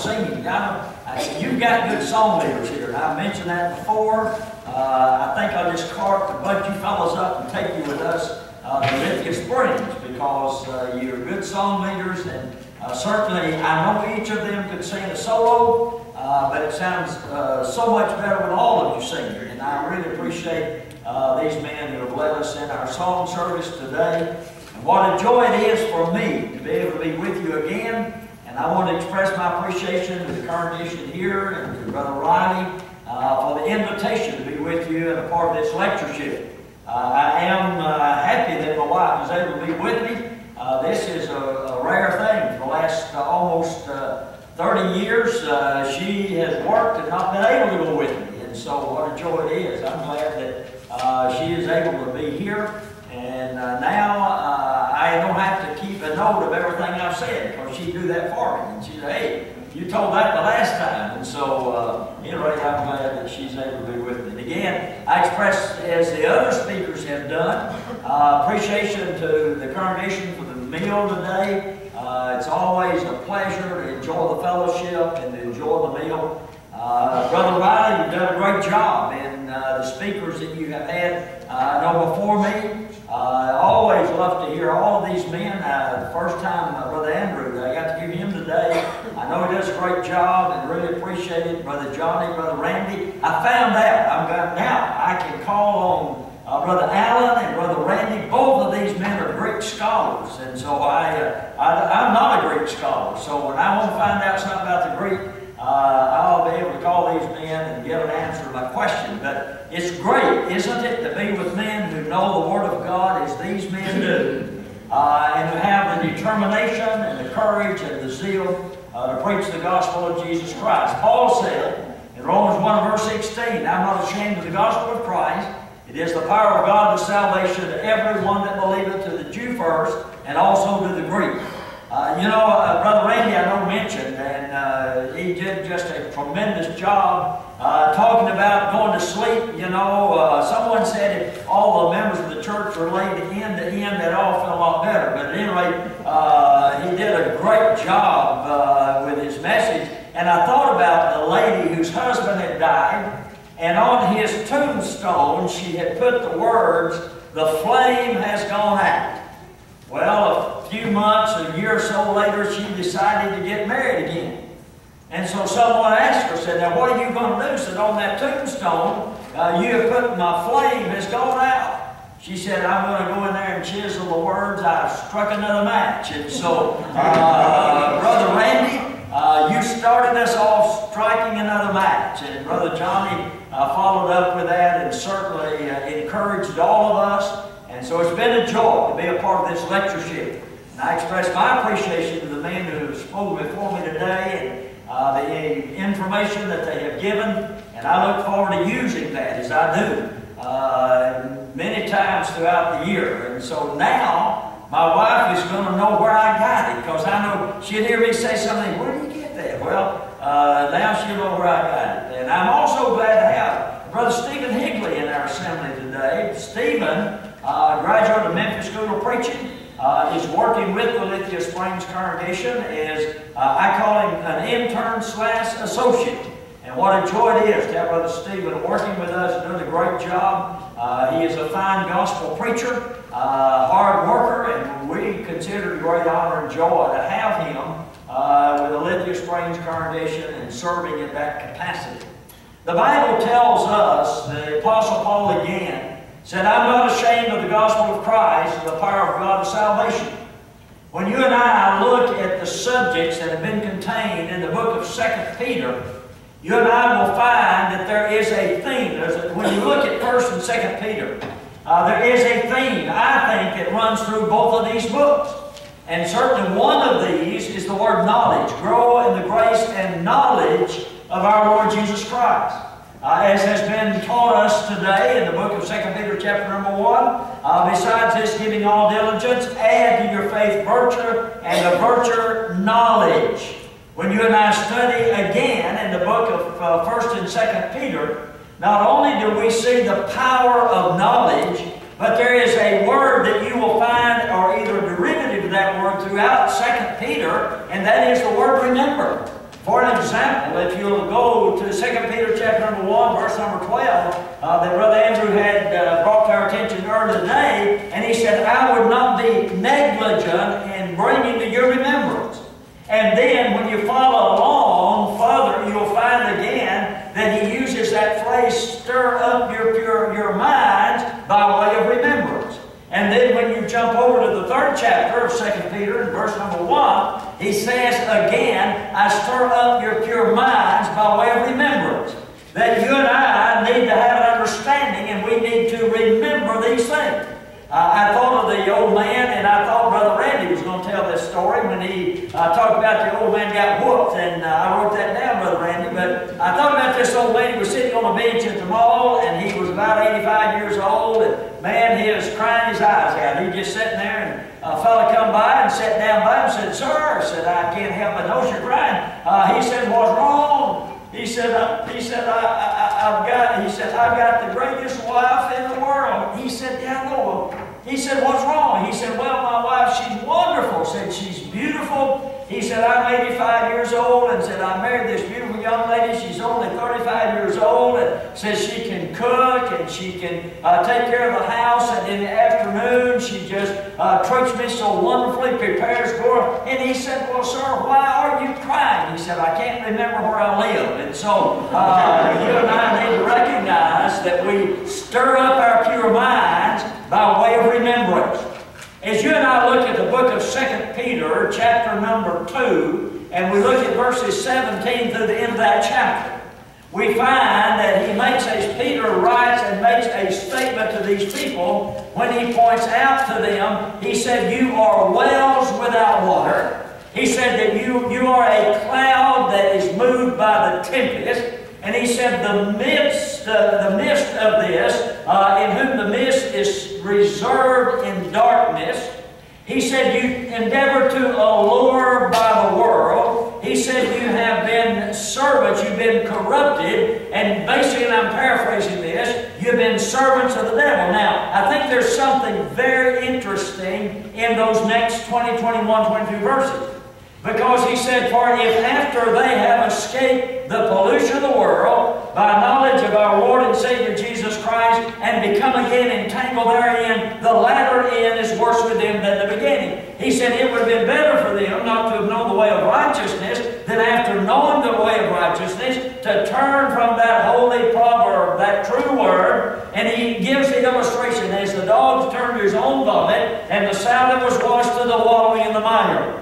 singing. You've got good song leaders here, and I mentioned that before. I think I'll just bunch you fellows up and take you with us to Lithia Springs, because you're good song leaders, and certainly I know each of them could sing a solo, but it sounds so much better with all of you singing, and I really appreciate these men who have led us in our song service today. And what a joy it is for me to be able to be with you again. And I want to express my appreciation to the congregation here and to Brother Riley for the invitation to be with you and a part of this lectureship. I am happy that my wife is able to be with me. This is a rare thing. For the last almost 30 years, she has worked and not been able to go with me. And so what a joy it is. I'm glad that she is able to be here. And now I don't have to keep a note of everything I've said, because she do that for me. And she said, hey, you told that the last time. And so anyway, I'm glad that she's able to be with me. And again, I express, as the other speakers have done, appreciation to the congregation for the meal today. It's always a pleasure to enjoy the fellowship and to enjoy the meal. Brother Riley, you've done a great job, and the speakers that you have had I know before me. I always love to hear all of these men. The first time Brother Andrew, I got to hear him today. I know he does a great job and really appreciate it. Brother Johnny, Brother Randy. I found out, now I can call on Brother Allen and Brother Randy. Both of these men are Greek scholars, and so I'm not a Greek scholar. So when I want to find out something about the Greek, I'll be able to call these men and get an answer to my question. But it's great, isn't it, to be with men who know the Word of God as these men do, and who have the determination and the courage and the zeal to preach the gospel of Jesus Christ. Paul said in Romans 1 verse 16, I'm not ashamed of the gospel of Christ. It is the power of God to salvation to everyone that believeth, to the Jew first, and also to the Greek. Brother Randy, I know, mentioned, and he did just a tremendous job talking about going to sleep. Someone said if all the members of the church were laid end to end, they'd all feel a lot better. But at any rate, he did a great job with his message. And I thought about the lady whose husband had died, and on his tombstone she had put the words, "The flame has gone out." Well, a few months, a year or so later, she decided to get married again. And so someone asked her, said, now what are you going to do? Said, on that tombstone, you have put, my flame has gone out. She said, I'm going to go in there and chisel the words, I've struck another match. And so, Brother Randy, you started us off striking another match. And Brother Johnny followed up with that and certainly encouraged all of us. And so it's been a joy to be a part of this lectureship. And I express my appreciation to the men who have spoken before me today and the information that they have given. And I look forward to using that as I do many times throughout the year. And so now my wife is going to know where I got it, because I know she'll hear me say something, where do you get that? Well, now she'll know where I got it. And I'm also glad to have Brother Stephen Higley in our assembly today. Stephen, graduate of Memphis School of Preaching, is working with the Lithia Springs congregation as, I call him an intern/associate. And what a joy it is to have Brother Stephen working with us, doing a great job. He is a fine gospel preacher, hard worker, and we consider it a great honor and joy to have him with the Lithia Springs congregation and serving in that capacity. The Bible tells us, the Apostle Paul again, said, I'm not ashamed of the gospel of Christ and the power of God to salvation. When you and I look at the subjects that have been contained in the book of 2 Peter, you and I will find that there is a theme. When you look at 1 and 2 Peter, there is a theme, I think, that runs through both of these books. And certainly one of these is the word knowledge. Grow in the grace and knowledge of our Lord Jesus Christ. As has been taught us today in the book of 2 Peter chapter number 1, besides this giving all diligence, add to your faith virtue, and the virtue knowledge. When you and I study again in the book of 1 and 2 Peter, not only do we see the power of knowledge, but there is a word that you will find, or either a derivative of that word throughout 2 Peter, and that is the word remember. For an example, if you'll go to 2 Peter chapter number 1, verse number 12, that Brother Andrew had brought to our attention earlier today, and he said, I would not be negligent in bringing to your remembrance. And then when you follow along further, you'll find again that he uses that phrase, stir up your minds by way of remembrance. And then when you jump over to the 3rd chapter of 2 Peter, in verse number 1, he says again, I stir up your pure minds by way of remembrance. That you and I need to have an understanding, and we need to remember these things. I thought of the old man, and I thought Brother Randy was going to tell this story when he talked about the old man got whooped, and I wrote that down, Brother Randy, but I thought about this old man. He was sitting on a bench at the mall, and he was about 85 years old, and man, he was crying his eyes out. He was just sitting there, and a fella come by and sat down by him and said, Sir, said, I can't help but notice you're crying. He said, what's wrong? He said, I've got the greatest wife in the world. He said, yeah, I know. He said, what's wrong? He said, well, my wife, she's wonderful. Said, she's beautiful. He said, I'm 85 years old, and said, I married this beautiful young lady. She's only 35 years old, and says she can cook, and she can take care of the house, and in the afternoon, she just treats me so wonderfully, prepares for her. And he said, well, sir, why are you crying? He said, I can't remember where I live. And so you and I need to recognize that we stir up our pure minds by way of remembrance. As you and I look at the book of 2 Peter, chapter number 2, and we look at verses 17 through the end of that chapter, we find that he makes, as Peter writes and makes a statement to these people, when he points out to them, he said, you are wells without water. He said that you are a cloud that is moved by the tempest. And he said, the midst of this, in whom the mist is reserved in darkness. He said, you endeavor to allure by the world. He said, you have been servants, you've been corrupted. And basically, and I'm paraphrasing this, you've been servants of the devil. Now, I think there's something very interesting in those next 20, 21, 22 verses. Because he said, for if after they have escaped the pollution of the world by knowledge of our Lord and Savior Jesus Christ and become again entangled therein, the latter end is worse with them than the beginning. He said it would have been better for them not to have known the way of righteousness than after knowing the way of righteousness to turn from that holy proverb, that true word. And he gives the illustration, as the dogs turn to his own vomit and the sow that was washed to the wallowing in the mire.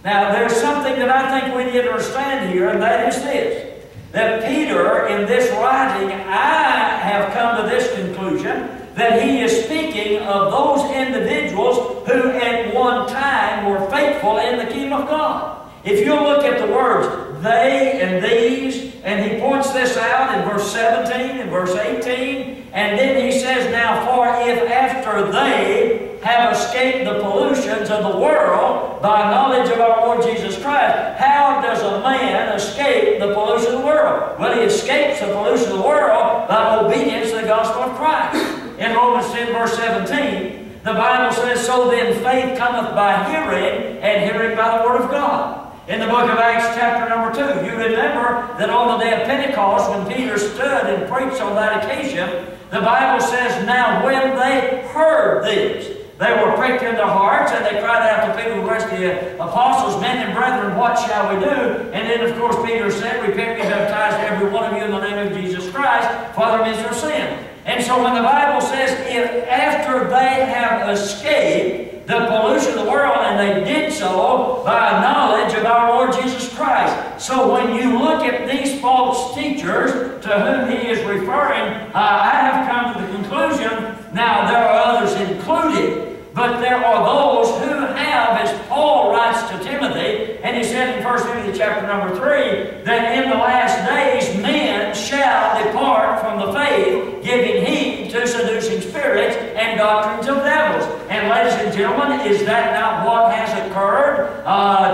Now, there's something that I think we need to understand here, and that is this. That Peter, in this writing, I have come to this conclusion, that he is speaking of those individuals who at one time were faithful in the kingdom of God. If you look at the words, they and these, and he points this out in verse 17 and verse 18, and then he says, now, for if after they have escaped the pollutions of the world by knowledge of our Lord Jesus Christ, how does a man escape the pollution of the world? Well, he escapes the pollution of the world by obedience to the gospel of Christ. In Romans 10, verse 17, the Bible says, so then faith cometh by hearing, and hearing by the word of God. In the book of Acts chapter number 2, you remember that on the day of Pentecost, when Peter stood and preached on that occasion, the Bible says, now when they heard this, they were pricked in their hearts, and they cried out to Peter and the rest of the apostles, men and brethren, what shall we do? And then, of course, Peter said, repent, be baptized, every one of you, in the name of Jesus Christ, for the remission of sin. And so when the Bible says, if after they have escaped the pollution of the world, and they did so by knowledge of our Lord Jesus Christ. So when you look at these false teachers to whom he is referring, I have come to the conclusion, now there are others included, but there are those who have, as Paul writes to Timothy, and he said in 1 Timothy chapter number 3, that in the last days men shall depart from the faith, giving heed to seducing spirits and doctrines of devils. And ladies and gentlemen, is that not what has occurred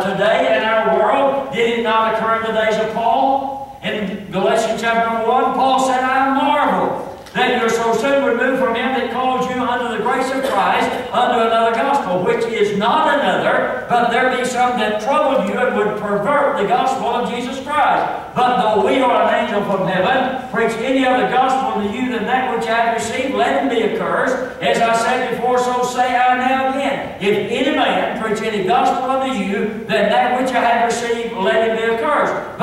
today in our world? Did it not occur in the days of Paul? In Galatians chapter number 1, Paul said, I marvel that you're so soon removed from him that called you unto the grace of Christ, unto another gospel, which is not another, but there be some that troubled you and would pervert the gospel of Jesus Christ. But though we or an angel from heaven preach any other gospel to you than that which I have received, let him be accursed. As I said before, so say I now again. If any man preach any gospel unto you than that which I have received, let him be accursed.